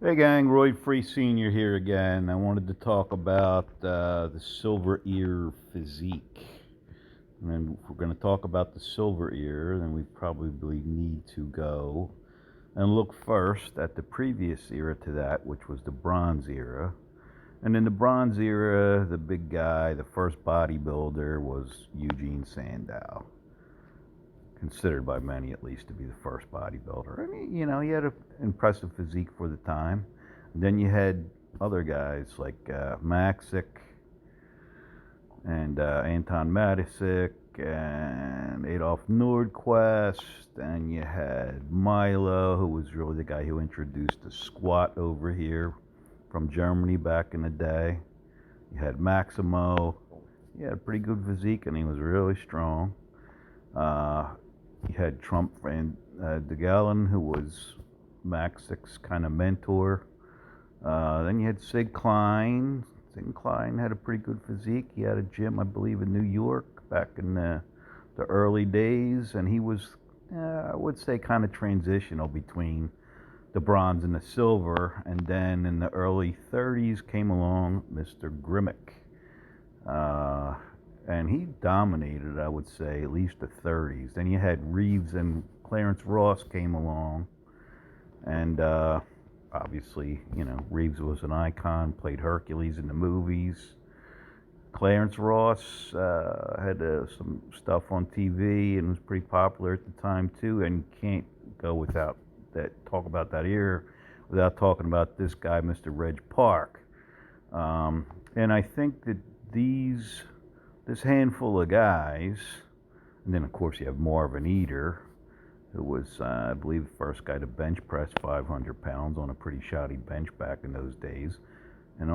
Hey gang, Roy Free Sr. here again. I wanted to talk about the silver ear physique. And if we're going to talk about the silver ear, then we probably need to go and look first at the previous era to that, which was the bronze era. And in the bronze era, the big guy, the first bodybuilder, was Eugene Sandow. Considered by many at least to be the first bodybuilder. I mean, he had an impressive physique for the time. And then you had other guys like Maxick and Anton Matisic and Adolf Nordquist, and you had Milo, who was really the guy who introduced the squat over here from Germany back in the day. You had Maximo. He had a pretty good physique, and he was really strong. You had Trump Van de Galen, who was Maxick's kind of mentor. Then you had Sig Klein. Sig Klein had a pretty good physique. He had a gym, I believe, in New York back in the early days, and he was, I would say, kind of transitional between the bronze and the silver. And then in the early 30s came along Mr. Grimmick. And he dominated, I would say, at least the 30s. Then you had Reeves and Clarence Ross came along. And obviously, Reeves was an icon, played Hercules in the movies. Clarence Ross had some stuff on TV and was pretty popular at the time, too. And you can't go without talk about that era without talking about this guy, Mr. Reg Park. And I think that this handful of guys, and then of course you have Marvin Eder, who was, I believe, the first guy to bench press 500 pounds on a pretty shoddy bench back in those days. And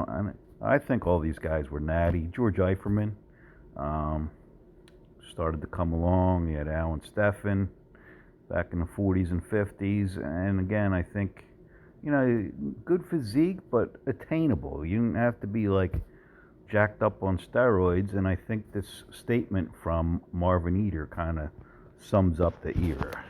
I think all these guys were natty. George Eiferman started to come along. You had Alan Steffen back in the 40s and 50s. And again, I think, good physique, but attainable. You didn't have to be like jacked up on steroids, and I think this statement from Marvin Eder kind of sums up the era.